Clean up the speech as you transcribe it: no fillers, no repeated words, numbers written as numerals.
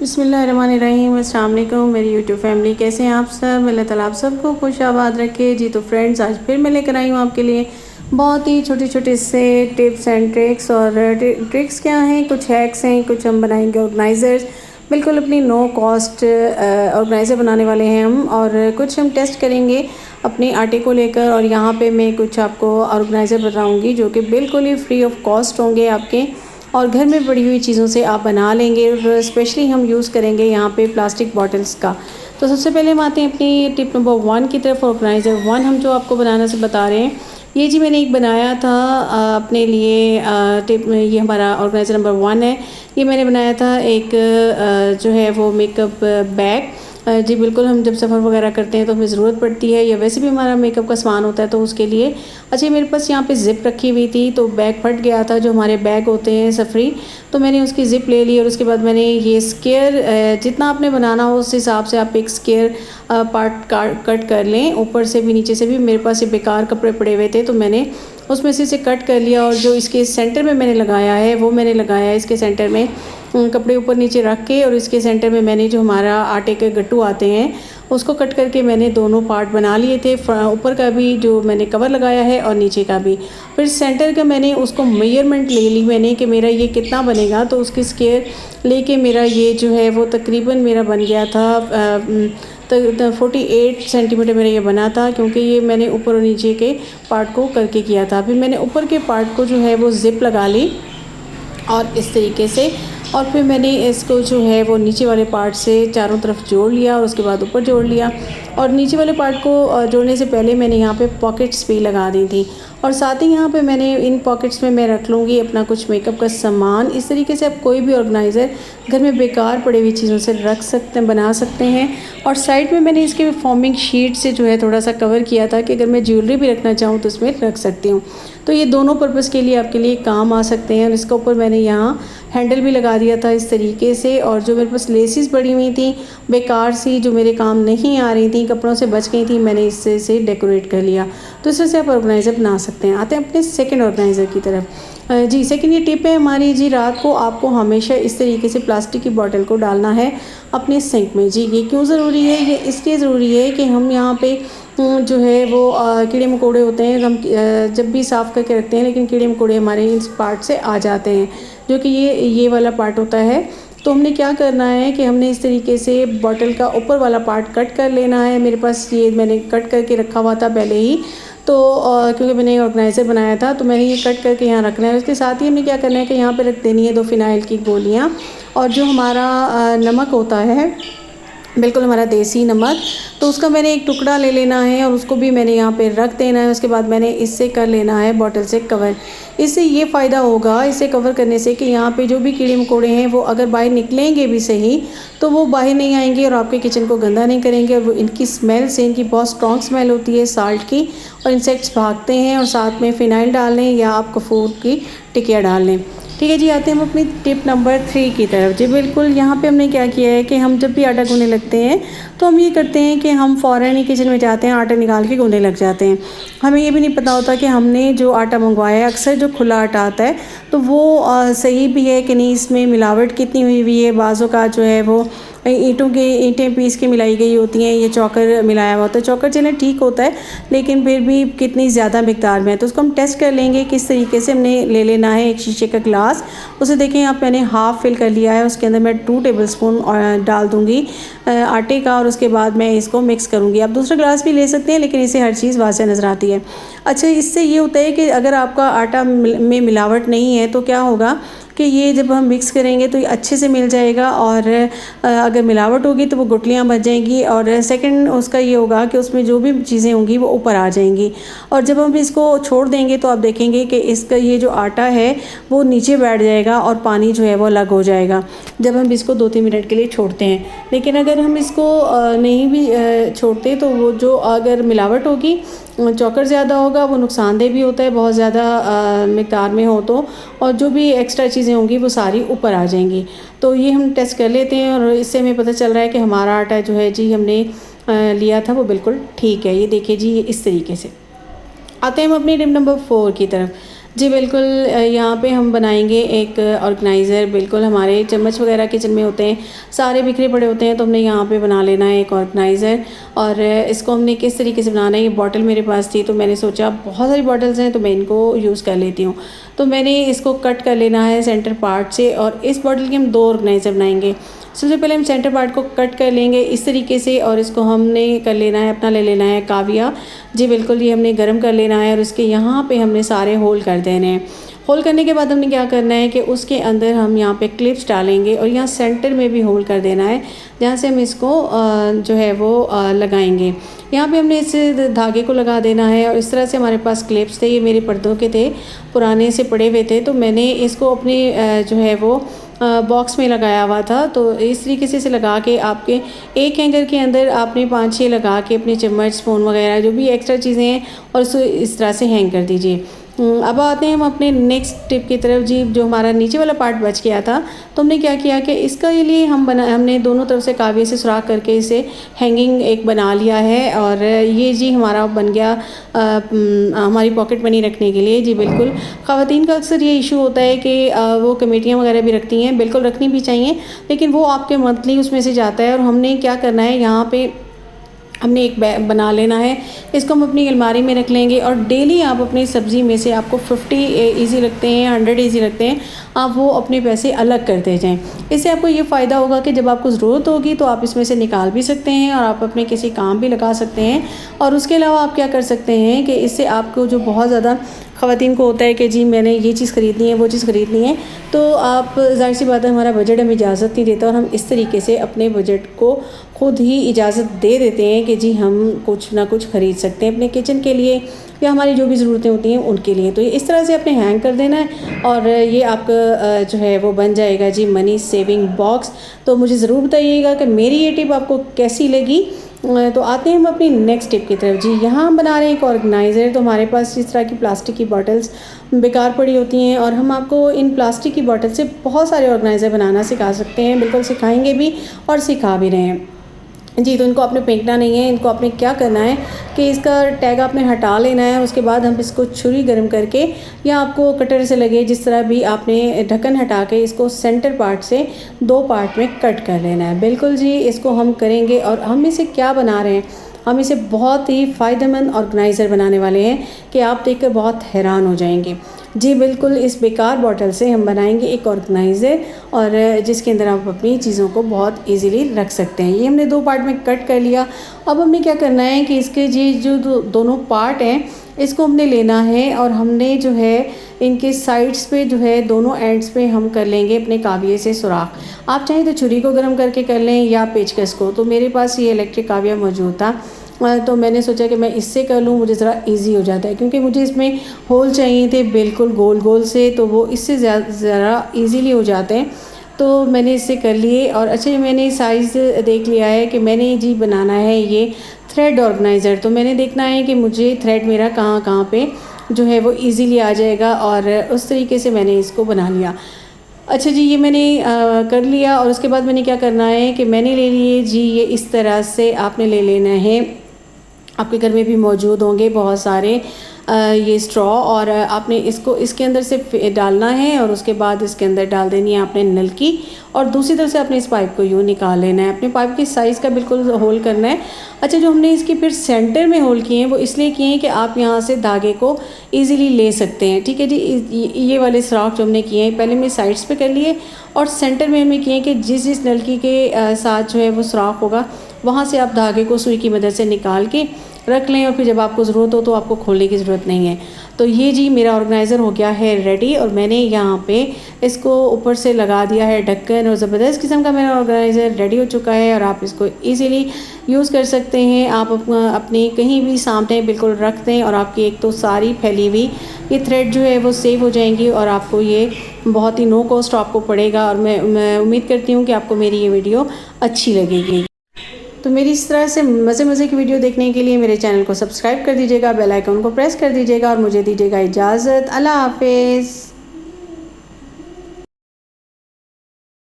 बिस्मिल्लाहिर्रहमानिर्रहीम। अस्सलाम वालेकुम मेरी यूट्यूब फैमिली, कैसे हैं आप सब। अल्लाह ताला आप सबको खुश आबाद रखे जी। तो फ्रेंड्स, आज फिर मैं लेकर आई हूँ आपके लिए बहुत ही छोटे छोटे से टिप्स एंड ट्रिक्स। और ट्रिक्स क्या हैं, कुछ हैक्स हैं, कुछ हम बनाएंगे ऑर्गेनाइज़र्स, बिल्कुल अपनी नो कॉस्ट ऑर्गेनाइज़र बनाने वाले हैं हम। और कुछ हम टेस्ट करेंगे अपने आटे को लेकर। और यहाँ पे मैं कुछ आपको ऑर्गेनाइज़र बताऊँगी जो कि बिल्कुल ही फ्री ऑफ कॉस्ट होंगे आपके, और घर में पड़ी हुई चीज़ों से आप बना लेंगे। और स्पेशली हम यूज़ करेंगे यहाँ पे प्लास्टिक बॉटल्स का। तो सबसे पहले हम आते हैं अपनी टिप नंबर 1 की तरफ। ऑर्गेनाइज़र 1 हम जो आपको बनाना से बता रहे हैं, ये जी मैंने एक बनाया था अपने लिए टिप। ये हमारा ऑर्गेनाइज़र नंबर 1 है। ये मैंने बनाया था एक जो है वो मेकअप बैग। जी बिल्कुल, हम जब सफ़र वगैरह करते हैं तो हमें ज़रूरत पड़ती है, या वैसे भी हमारा मेकअप का सामान होता है तो उसके लिए। अच्छा, मेरे पास यहाँ पे ज़िप रखी हुई थी तो बैग फट गया था, जो हमारे बैग होते हैं सफ़री। तो मैंने उसकी ज़िप ले ली और उसके बाद मैंने ये स्क्वायर, जितना आपने बनाना हो उस हिसाब से आप एक स्क्वायर पार्ट कट कर लें, ऊपर से भी नीचे से भी। मेरे पास ये बेकार कपड़े पड़े हुए थे तो मैंने उसमें से इसे कट कर लिया। और जो इसके सेंटर में मैंने लगाया है वो मैंने लगाया है इसके सेंटर में कपड़े ऊपर नीचे रख के, और इसके सेंटर में मैंने जो हमारा आटे के गट्टू आते हैं उसको कट करके मैंने दोनों पार्ट बना लिए थे। ऊपर का भी जो मैंने कवर लगाया है और नीचे का भी। फिर सेंटर का मैंने उसको मेजरमेंट ले ली मैंने कि मेरा ये कितना बनेगा, तो उसकी स्केयर लेके मेरा ये जो है वो तकरीबन मेरा बन गया था 48 सेंटीमीटर मेरा ये बना था, क्योंकि ये मैंने ऊपर और नीचे के पार्ट को करके किया था। फिर मैंने ऊपर के पार्ट को जो है वो ज़िप लगा ली और इस तरीके से, और फिर मैंने इसको जो है वो नीचे वाले पार्ट से चारों तरफ जोड़ लिया और उसके बाद ऊपर जोड़ लिया। और नीचे वाले पार्ट को जोड़ने से पहले मैंने यहाँ पे पॉकेट्स भी लगा दी थी, और साथ ही यहाँ पे मैंने इन पॉकेट्स में मैं रख लूँगी अपना कुछ मेकअप का सामान। इस तरीके से आप कोई भी ऑर्गेनाइज़र घर में बेकार पड़ी हुई चीज़ों से रख सकते हैं, बना सकते हैं। और साइड में मैंने इसके फॉर्मिंग शीट से जो है थोड़ा सा कवर किया था कि अगर मैं ज्वेलरी भी रखना चाहूँ तो इसमें रख सकती हूँ। तो ये दोनों पर्पज़ के लिए आपके लिए काम आ सकते हैं। और इसके ऊपर मैंने यहाँ हैंडल भी लगा दिया था इस तरीके से। और जो मेरे पास लेसिस पड़ी हुई थी बेकार सी, जो मेरे काम नहीं आ रही थी, कपड़ों से बच गई थी, मैंने इससे से डेकोरेट कर लिया। तो इस वजह से आप ऑर्गेनाइज़र बना सकते हैं। आते हैं अपने सेकंड ऑर्गेनाइज़र की तरफ। जी सेकंड ये टिप है हमारी जी, रात को आपको हमेशा इस तरीके से प्लास्टिक की बॉटल को डालना है अपने सिंक में। जी ये क्यों ज़रूरी है, ये इसलिए ज़रूरी है कि हम यहाँ पे जो है वो कीड़े मकोड़े होते हैं, हम जब भी साफ़ करके रखते हैं लेकिन कीड़े मकोड़े हमारे इस पार्ट से आ जाते हैं, जो कि ये वाला पार्ट होता है। तो हमने क्या करना है कि हमने इस तरीके से बॉटल का ऊपर वाला पार्ट कट कर लेना है। मेरे पास ये मैंने कट करके रखा हुआ था पहले ही, तो क्योंकि मैंने ऑर्गेनाइज़र बनाया था तो मैंने ये कट करके यहाँ रखना है। उसके साथ ही हमें क्या करना है कि यहाँ पे रख देनी है 2 फिनाइल की गोलियाँ, और जो हमारा नमक होता है, बिल्कुल हमारा देसी नमक, तो उसका मैंने एक टुकड़ा ले लेना है और उसको भी मैंने यहाँ पे रख देना है। उसके बाद मैंने इससे कर लेना है बॉटल से कवर। इससे ये फ़ायदा होगा इसे कवर करने से कि यहाँ पे जो भी कीड़े मकोड़े हैं वो अगर बाहर निकलेंगे भी सही तो वो बाहर नहीं आएंगे और आपके किचन को गंदा नहीं करेंगे। और वो इनकी स्मेल से, इनकी बहुत स्ट्रॉन्ग स्मेल होती है साल्ट की, और इंसेक्ट्स भागते हैं। और साथ में फ़िनाइल डाल लें या आप कपूर की टिकिया डाल लें। ठीक है जी, आते हैं हम अपनी टिप नंबर 3 की तरफ। जी बिल्कुल, यहाँ पे हमने क्या किया है कि हम जब भी आटा गूँधने लगते हैं तो हम ये करते हैं कि हम फ़ौरन ही किचन में जाते हैं, आटा निकाल के गूँधने लग जाते हैं। हमें ये भी नहीं पता होता कि हमने जो आटा मंगवाया है, अक्सर जो खुला आटा आता है तो वो सही भी है कि नहीं, इसमें मिलावट कितनी हुई हुई है। बाज़ों का जो है वो ईंटें पीस के मिलाई गई होती हैं, ये चॉकर मिलाया हुआ होता है। चॉकर चलें ठीक होता है, लेकिन फिर भी कितनी ज़्यादा मिकदार में है, तो उसको हम टेस्ट कर लेंगे किस तरीके से। हमने ले लेना है एक शीशे का ग्लास, उसे देखें आप मैंने हाफ़ फिल कर लिया है। उसके अंदर मैं 2 टेबलस्पून डाल दूँगी आटे का, और उसके बाद मैं इसको मिक्स करूँगी। आप दूसरा ग्लास भी ले सकते हैं, लेकिन इससे हर चीज़ वाज़ेह नज़र आती है। अच्छा, इससे ये होता है कि अगर आपका आटा में मिलावट नहीं है तो क्या होगा कि ये जब हम मिक्स करेंगे तो ये अच्छे से मिल जाएगा, और अगर मिलावट होगी तो वो गुठलियाँ बच जाएंगी। और सेकंड उसका ये होगा कि उसमें जो भी चीज़ें होंगी वो ऊपर आ जाएंगी। और जब हम इसको छोड़ देंगे तो आप देखेंगे कि इसका ये जो आटा है वो नीचे बैठ जाएगा और पानी जो है वो अलग हो जाएगा जब हम इसको 2-3 मिनट के लिए छोड़ते हैं। लेकिन अगर हम इसको नहीं भी छोड़ते तो वो जो अगर मिलावट होगी, चॉकर ज़्यादा होगा, वो नुकसानदेह भी होता है बहुत ज़्यादा मिक़दार में हो तो, और जो भी एक्स्ट्रा चीज़ें होंगी वो सारी ऊपर आ जाएंगी। तो ये हम टेस्ट कर लेते हैं और इससे हमें पता चल रहा है कि हमारा आटा जो है जी हमने लिया था वो बिल्कुल ठीक है। ये देखिए जी, ये इस तरीके से। आते हैं हम अपनी टिप नंबर 4 की तरफ। जी बिल्कुल, यहाँ पे हम बनाएंगे एक ऑर्गेनाइज़र। बिल्कुल हमारे चम्मच वगैरह किचन में होते हैं, सारे बिखरे पड़े होते हैं, तो हमने यहाँ पे बना लेना है एक ऑर्गेनाइज़र। और इसको हमने किस तरीके से बनाना है, ये बॉटल मेरे पास थी तो मैंने सोचा बहुत सारी बॉटल्स हैं तो मैं इनको यूज़ कर लेती हूँ। तो मैंने इसको कट कर लेना है सेंटर पार्ट से, और इस बॉटल के हम 2 ऑर्गेनाइज़र बनाएंगे। सबसे पहले हम सेंटर पार्ट को कट कर लेंगे इस तरीके से, और इसको हमने कर लेना है, अपना ले लेना है काविया। जी बिल्कुल, ये हमने गर्म कर लेना है और उसके यहाँ पे हमने सारे होल कर देने हैं। होल करने के बाद हमने क्या करना है कि उसके अंदर हम यहाँ पे क्लिप्स डालेंगे, और यहाँ सेंटर में भी होल कर देना है जहाँ से हम इसको जो है वो लगाएंगे। यहाँ पे हमने इस धागे को लगा देना है, और इस तरह से हमारे पास क्लिप्स थे, ये मेरे पर्दों के थे, पुराने से पड़े हुए थे, तो मैंने इसको अपनी जो है वो बॉक्स में लगाया हुआ था। तो इस तरीके से इसे लगा के आपके एक हैंगर के अंदर आपने 5-6 लगा के अपने चम्मच, स्पून वगैरह जो भी एक्स्ट्रा चीज़ें हैं, और उसको इस तरह से हैंग कर दीजिए। अब आते हैं हम अपने नेक्स्ट टिप की तरफ। जी, जो हमारा नीचे वाला पार्ट बच गया था, तो हमने क्या किया कि इसका लिए हमने दोनों तरफ से काविये से सुराख करके इसे हैंगिंग एक बना लिया है, और ये जी हमारा बन गया हमारी पॉकेट मनी रखने के लिए। जी बिल्कुल, ख़वातीन का अक्सर ये इशू होता है कि वो कमेटियाँ वगैरह भी रखती हैं, बिल्कुल रखनी भी चाहिए, लेकिन वो आपके मंथली उसमें से जाता है। और हमने क्या करना है, यहाँ पे हमने एक बैग बना लेना है, इसको हम अपनी अलमारी में रख लेंगे, और डेली आप अपनी सब्ज़ी में से आपको 50 ईजी लगते हैं, 100 ईजी लगते हैं, आप वो अपने पैसे अलग करते जाएं। इससे आपको ये फ़ायदा होगा कि जब आपको ज़रूरत होगी तो आप इसमें से निकाल भी सकते हैं, और आप अपने किसी काम भी लगा सकते हैं। और उसके अलावा आप क्या कर सकते हैं कि इससे आपको जो बहुत ज़्यादा ख़वातीन को होता है कि जी मैंने ये चीज़ ख़रीदनी है, वो चीज़ ख़रीदनी है, तो आप ज़ाहिर सी बात है हमारा बजट हमें इजाज़त नहीं देता, और हम इस तरीके से अपने बजट को खुद ही इजाज़त दे देते हैं कि जी हम कुछ ना कुछ ख़रीद सकते हैं अपने किचन के लिए, या हमारी जो भी ज़रूरतें होती हैं उनके लिए। तो इस तरह से आपने हैंग कर देना है, और ये आपका जो है वो बन जाएगा जी मनी सेविंग बॉक्स। तो मुझे ज़रूर बताइएगा कि मेरी ये टिप आपको कैसी लगी। तो आते हैं हम अपनी नेक्स्ट टिप की तरफ। जी, यहाँ हम बना रहे हैं एक ऑर्गेनाइज़र। तो हमारे पास इस तरह की प्लास्टिक की बॉटल्स बेकार पड़ी होती हैं, और हम आपको इन प्लास्टिक की बॉटल से बहुत सारे ऑर्गेनाइज़र बनाना सिखा सकते हैं, बिल्कुल सिखाएंगे भी और सिखा भी रहे हैं। जी, तो इनको आपने फेंकना नहीं है, इनको आपने क्या करना है कि इसका टैग आपने हटा लेना है। उसके बाद हम इसको छुरी गर्म करके, या आपको कटर से लगे जिस तरह भी, आपने ढक्कन हटा के इसको सेंटर पार्ट से 2 पार्ट में कट कर लेना है। बिल्कुल जी, इसको हम करेंगे, और हम इसे क्या बना रहे हैं, हम इसे बहुत ही फ़ायदेमंद ऑर्गेनाइज़र बनाने वाले हैं कि आप देखकर बहुत हैरान हो जाएंगे। जी बिल्कुल, इस बेकार बॉटल से हम बनाएंगे एक ऑर्गेनाइज़र, और जिसके अंदर आप अपनी चीज़ों को बहुत इजीली रख सकते हैं। ये हमने 2 पार्ट में कट कर लिया। अब हमने क्या करना है कि इसके जी जो दोनों पार्ट हैं, इसको हमने लेना है, और हमने जो है इनके साइड्स पे जो है दोनों एंड्स पे हम कर लेंगे अपने काविये से सुराख। आप चाहें तो छुरी को गर्म करके कर लें, या पेचकस को। तो मेरे पास ये इलेक्ट्रिक काविया मौजूद था, तो मैंने सोचा कि मैं इससे कर लूँ, मुझे ज़रा इजी हो जाता है, क्योंकि मुझे इसमें होल चाहिए थे बिल्कुल गोल गोल से, तो वो इससे ज़रा इजीली हो जाते हैं। तो मैंने इससे कर लिए, और अच्छा मैंने साइज़ देख लिया है कि मैंने जी बनाना है ये थ्रेड ऑर्गेनाइज़र। तो मैंने देखना है कि मुझे थ्रेड मेरा कहाँ कहाँ पे जो है वो इजीली आ जाएगा, और उस तरीके से मैंने इसको बना लिया। अच्छा जी, ये मैंने कर लिया, और उसके बाद मैंने क्या करना है कि मैंने ले लिए जी, ये इस तरह से आपने ले लेना है। आपके घर में भी मौजूद होंगे बहुत सारे ये स्ट्रॉ, और आपने इसको इसके अंदर से डालना है, और उसके बाद इसके अंदर डाल देनी है आपने नलकी, और दूसरी तरफ से आपने इस पाइप को यूँ निकाल लेना है। अपने पाइप की साइज़ का बिल्कुल होल करना है। अच्छा, जो हमने इसके फिर सेंटर में होल किए हैं वो इसलिए किए हैं कि आप यहाँ से धागे को ईज़िली ले सकते हैं। ठीक है जी, ये वाले सुराख जो हमने किए हैं पहले मैं साइड्स पे कर लिए, और सेंटर में हमने किए हैं कि जिस नलकी के साथ जो है वो सुराख होगा, वहाँ से आप धागे को सुई की मदद से निकाल के रख लें, और फिर जब आपको ज़रूरत हो तो आपको खोलने की ज़रूरत नहीं है। तो ये जी मेरा ऑर्गेनाइज़र हो गया है रेडी, और मैंने यहाँ पे इसको ऊपर से लगा दिया है ढक्कन, और ज़बरदस्त किस्म का मेरा ऑर्गेनाइज़र रेडी हो चुका है, और आप इसको इजीली यूज़ कर सकते हैं। आप अपने कहीं भी सामने बिल्कुल रख दें, और आपकी एक तो सारी फैली हुई ये थ्रेड जो है वो सेव हो जाएंगी, और आपको ये बहुत ही नो कॉस्ट आपको पड़ेगा। और मैं उम्मीद करती हूँ कि आपको मेरी ये वीडियो अच्छी लगेगी। तो मेरी इस तरह से मज़े की वीडियो देखने के लिए मेरे चैनल को सब्सक्राइब कर दीजिएगा, बेल आइकन को प्रेस कर दीजिएगा, और मुझे दीजिएगा इजाज़त। अल्लाह हाफिज़।